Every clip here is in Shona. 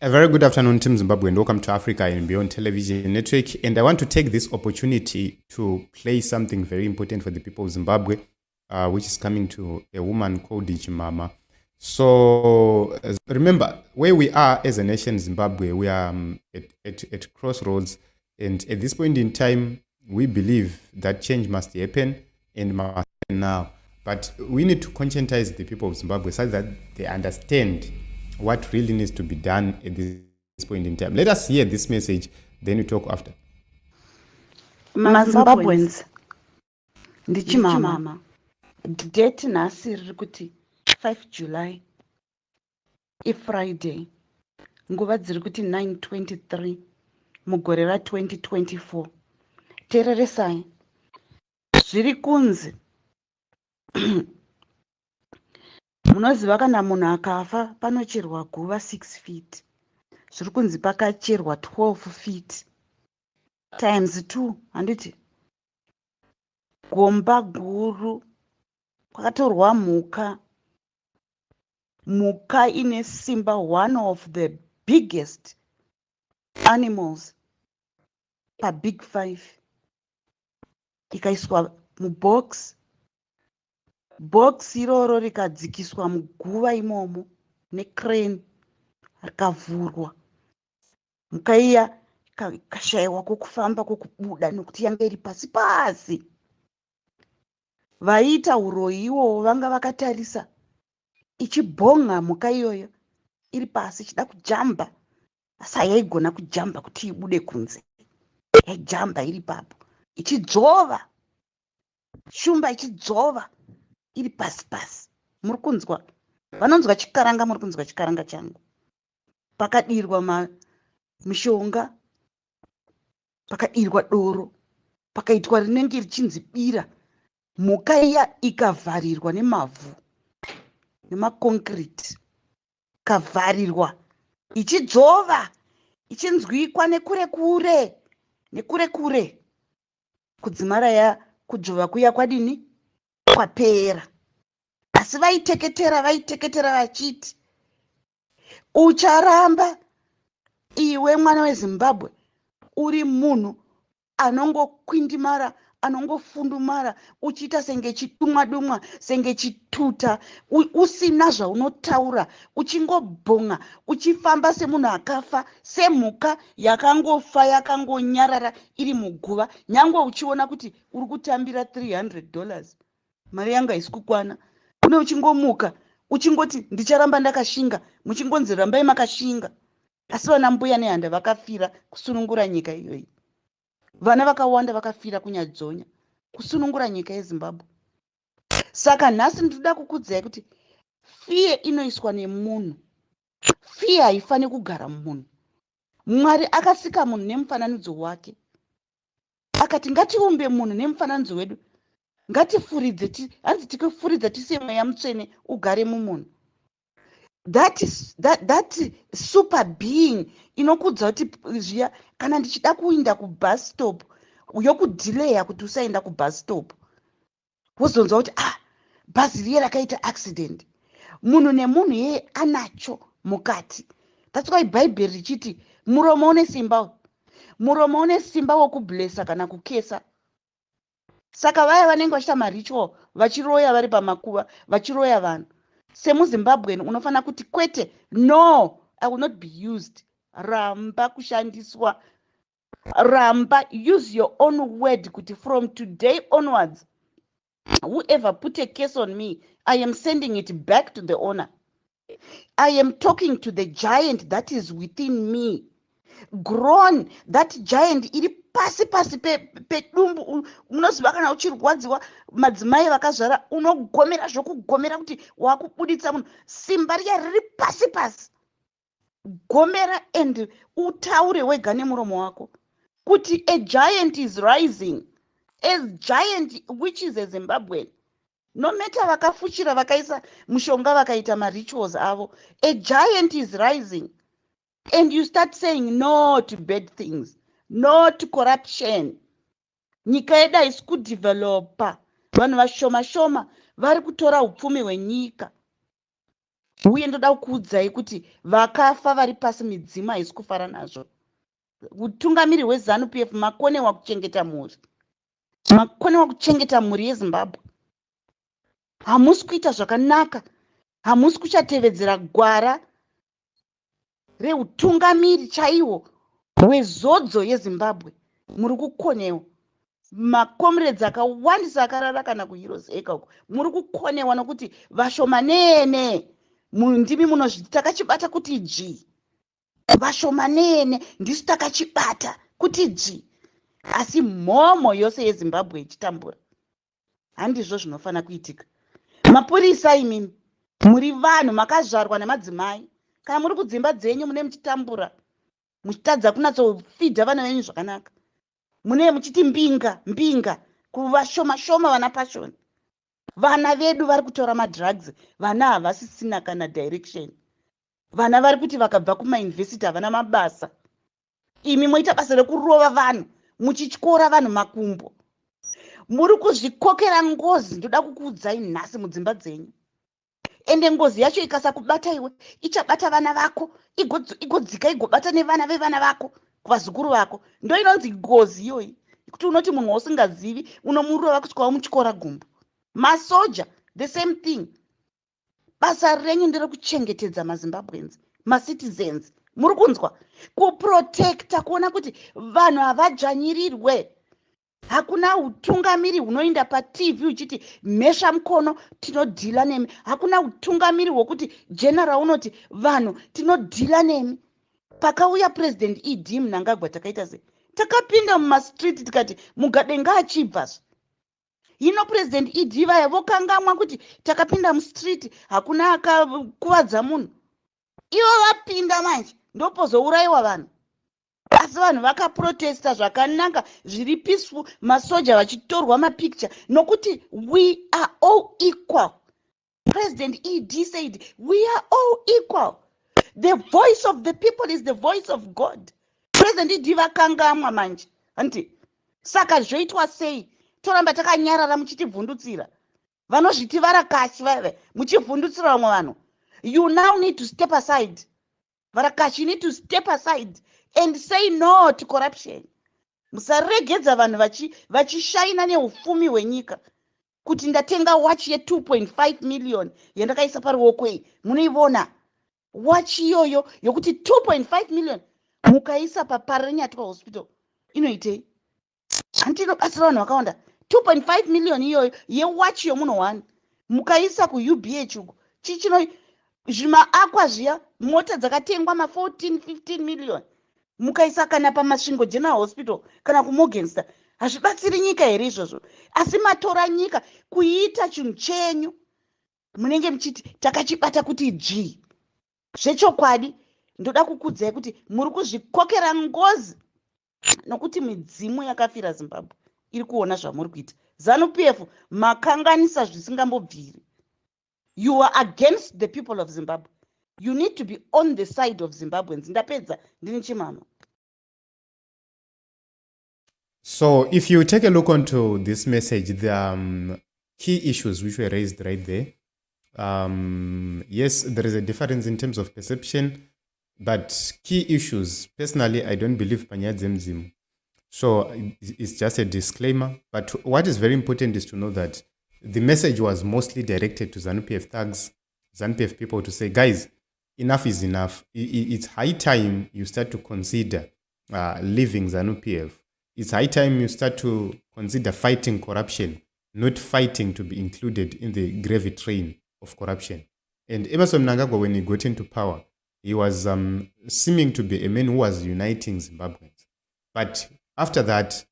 A very good afternoon, Team Zimbabwe, and welcome to Africa and Beyond Television Network. And I want to take this opportunity to play something very important for the people of Zimbabwe, which is coming to a woman called Ichimama. So remember, where we are as a nation, Zimbabwe, we are at crossroads. And at this point in time, we believe that change must happen and must happen now. But we need to conscientize the people of Zimbabwe so that they understand what really needs to be done at this point in time. Let us hear this message, then we talk after. Zimbabweans, Ndichimama, date nasi rikuti 5 July, Friday, nguva dzirikuti 9:23, mugore ra 2024. Tereresai, zviri kunzi. Munoziva kana munhu akafa panocherwa guva 6 feet. Zviri kunzi pakacherwa 12 feet times 2, handiti? Gomba guru, kwakatorwa mhuka. Mhuka ine simba, one of the biggest animals paBig 5. Ikaiswa mubox. Box iroro rikadzikiswa muguva imomo necrane, rikavhurwa. Mhuka iya ikashayiwa kwokufamba kwokubuda nokuti yanga iri pasi pasi. Vaiita uroyi iwowo vanga vakatarisa ichibhonga mhuka iyoyo iri pasi ichida kujamba, asi hayaigona kujamba kuti ibude kunze. Yaijamba iri papo ichidzova, shumba ichidzova iri pasi pasi. Muri kunzwa? Vanonzwa chikaranga, muri kunzwa chikaranga changu. Pakadirwa mishonga, pakadirwa doro, pakaitwa rinenge richinzi bira. Mhuka iya ikavharirwa nemavhu, nemakonkiriti, ikavharirwa ichidzova, ichinzwikwa nekure kure. Kudzimara kudzvova kuya kwadini? Kwapera. Asi vaiteketera vachiti, ucharamba iwe mwana weZimbabwe uri munhu anongokwindimara, anongofundumara, uchiita senge chidumwa, senge chituta, usina zvaunotaura, uchingobhonga, uchifamba semunhu akafa, semhuka yakangofa, yakangonyarara iri muguva, nyangwe uchiona kuti uri kutambira $300. Mari yanga isi kukwana. Kune uchingomuka, uchingoti ndicharamba ndakashinga, muchingonzi rambai makashinga. Asi vana mbuya nehanda vakafira kusunungura nyika iyoyi. Vana vakawanda vakafira kunyadzonya kusunungura nyika yeZimbabwe. Saka nhasi ndinoda kukudzai kuti fiye inoiswa nemunhu. Fiye haifani kugara mumunhu. Mwari akasika munhu nemufananidzo wake. Akati ngatiumbe munhu nemufananidzo wedu. Hanzi tikufuridze tise mweya mutsvene ugare mumunhu. That super being inokudza kuti zviya kana ndichida kuenda kubus stop yokudhileya kuti usaenda kubus stop, wozonzwa kuti bhazi riye rakaita accident. Munhu nemunhu yeye anacho mukati. That's why Bible richiti muromo une simba wokublesa kana kukesa. Saka vaya vanenge vachita maritual, vachiroya vari pamakuva, vachiroya vanhu. SemuZimbabwean unofana kuti kwete, no, I will not be used. Ramba kushandiswa. Ramba, use your own word kuti from today onwards, whoever put a case on me, I am sending it back to the owner. I am talking to the giant that is within me. Grown, that giant iri pasi pedumbu. Munoziva kana uchirwadziwa madzimai vakazvara, unogomera zvokugomera kuti wakubuditsa munhu. Simba riya riri pasi. Gomera and utaure wega nemuromo wako kuti a giant is rising. A giant which is a Zimbabwean. No matter vakafuchira vakaisa mushonga vakaita marituals avo, a giant is rising. And you start saying no to bad things, no to corruption. Nyika yedu haisi kudevelopa. Vanhu vashoma vari kutora upfumi hwenyika. uye ndoda kukuudzai kuti vakafa vari pasi midzimu haisi kufara nazvo. Utungamiri hweZANU PF makonewa kuchengeta mhuri, makonewa kuchengeta mhuri yeZimbabwe. Hamusi kuita zvakanaka, hamusi kuchatevedzera gwara reutungamiri chaihwo hwezodzo yeZimbabwe. Muri kukonewa. Makomrades akawandisa akarara kana kuheroes eka uko muri kukonewa nokuti vashomanene mundimi munozviti takachibata kuti G. Vashomanene ndisu takachibata kuti G. Asi mhomo yose yeZimbabwe ichitambura. Handizvo zvinofana kuitika. Mapurisa imimi muri vanhu makazvarwa nemadzimai. Kana muri kudzimba dzenyu mune muchitambura, muchitadza kunatsofidha vana venyu zvakanaka. Mune muchiti mbinga kuvashoma vana passion. Vana vedu vari kutora madrugs, vana havasisina kana direction. Vana vari kuti vakabva kumauniversity havana mabasa. Imi moita basa rekurova vanhu, muchityora vanhu makumbo. Muri kuzvikokera ngozi, ndoda kukuudzai nhasi mudzimba dzenyu. Ende ngozi yacho ikasakubata iwe, ichabata vana vako, igodzika igobata nevana vevana vako, kuvazukuru vako. Ndo inonzi ngozi iyoyi, kuti unoti munhu usingazivi unomurova kusvika wamutyora gumbo. Masoja the same thing. Basa renyu nderekuchengetedza maZimbabweans, macitizens. Muri kunzwa? Kuprotecta, kuona kuti vanhu havadzvanyirirwe. Hakuna utungamiri hunoinda paTV uchiti mhesha mukono tinodhila nemi. Hakuna utungamiri hwokuti general unoti vanhu tinodhila nemi. Pakauya president ED Mnangagwa takaita sei? Takapinda mumastreet tikati Mugabe ngaachibva. Hino president ED vaya vokangamwa kuti takapinda mustreet hakuna akakuvadza munhu. Ivo vapinda manje ndopozouraiwa vanhu. Asi vanhu vakaprotesta zvakanaka zviri peaceful, masoja vachitorwa mapicture nokuti we are all equal. President ED said we are all equal. The voice of the people is the voice of God. President ED vakangamwa manje. Anti saka zvoitwa sei? Toramba takanyarara muchitivhundutsira. Vanozviti varakashi vave muchivhundutsira vamwe vanhu. You now need to step aside. Varakashi, you need to step aside and say no to corruption. Musaregedza vanhu vachishaina neufumi hwenyika. Kuti ndatenga watch ye 2.5 million yandakaisa paruoko iyi. Munoivona watch iyoyo yokuti 2.5 million mukaisa paParinyatwa hospital. Inoitei? Handinobatsira vanhu vakawanda. 2.5 million iyoyo yewatch yomunhu 1 mukaisa kuUBH uko. Chichino zvimaakwa zviya, mota dzakatengwa ma14-15 million mukaisa kana paMasvingo General Hospital kana kuMorgenster. Hazvibatsiri nyika here izvozvo? Asi matora nyika kuiita chinhu chenyu. Munenge muchiti takachibata kuti G. Zvechokwadi ndoda kukuudzai kuti muri kuzvikokera ngozi nokuti midzimu yakafira Zimbabwe iri kuona zvamuri kuita. ZANU PF makanganisa zvisingambobviri. You are against the people of Zimbabwe. You need to be on the side of Zimbabweans. Ndapedza ndini chimama. So if you take a look onto this message, the key issues which were raised right there. Yes, there is a difference in terms of perception, but key issues, personally, I don't believe Panyadzemzim. So it's just a disclaimer. But what is very important is to know that the message was mostly directed to ZANU PF thugs, ZANU PF people to say, guys, enough is enough. It's high time you start to consider leaving ZANU PF. It's high time you start to consider fighting corruption, not fighting to be included in the gravy train of corruption. And Emmerson Mnangagwa, when he got into power, he was seeming to be a man who was uniting Zimbabweans. But after that,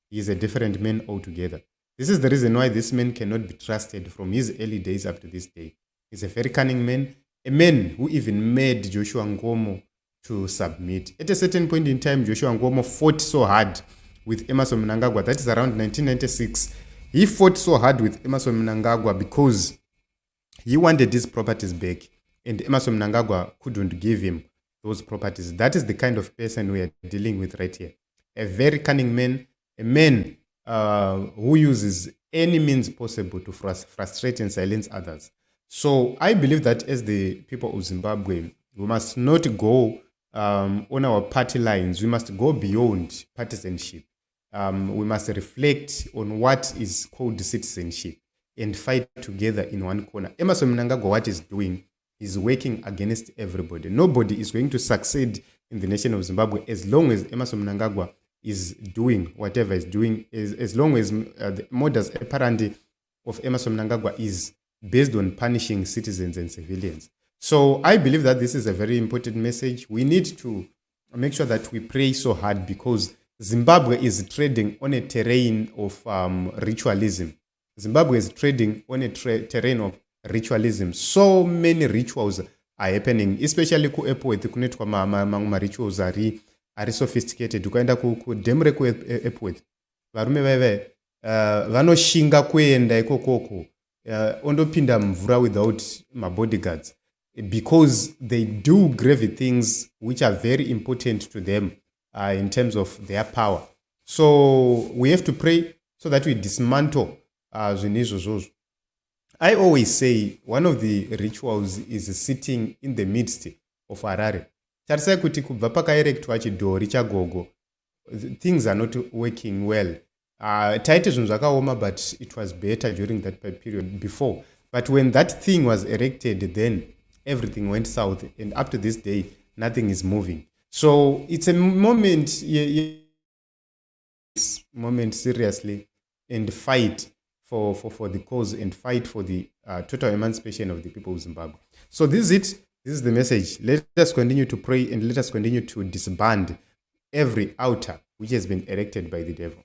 he is a different man altogether. This is the reason why this man cannot be trusted from his early days up to this day. He's a very cunning man, a man who even made Joshua Nkomo to submit. At a certain point in time, Joshua Nkomo fought so hard with Emmerson Mnangagwa. That is around 1996. He fought so hard with Emmerson Mnangagwa because he wanted his properties back, and Emmerson Mnangagwa couldn't give him those properties. That is the kind of person we are dealing with right here. A very cunning man, a man who uses any means possible to frustrate and silence others. So I believe that as the people of Zimbabwe, we must not go on our party lines. We must go beyond partisanship. We must reflect on what is called citizenship and fight together in one corner. Emerson Mnangagwa, what he's doing is working against everybody. Nobody is going to succeed in the nation of Zimbabwe as long as Emerson Mnangagwa is doing whatever he's doing, as long as the modus operandi of Emerson Mnangagwa is based on punishing citizens and civilians. So I believe that this is a very important message. We need to make sure that we pray so hard because Zimbabwe is trading on a terrain of ritualism. Zimbabwe is trading on a terrain of ritualism. So many rituals are happening, especially ku Epworth kunoitwa ma rituals ari sophisticated. Ukaenda ku Demre ku Epworth, varume vaive vanoshinga kuenda ikokoko ondopinda mvura without my bodyguards because they do grave things which are very important to them in terms of their power. So we have to pray so that we dismantle zvinizvo. I always say one of the rituals is sitting in the midst of Harare. Tarisai kuti kubva pakaerektwa chidhori chagogo, things are not working well. Taite zvinhu zvakaoma, but it was better during that period before. But when that thing was erected, then everything went south, and up to this day, nothing is moving. So it's a moment, seriously, and fight for the cause and fight for the total emancipation of the people of Zimbabwe. So this is it. This is the message. Let us continue to pray and let us continue to disband every altar which has been erected by the devil.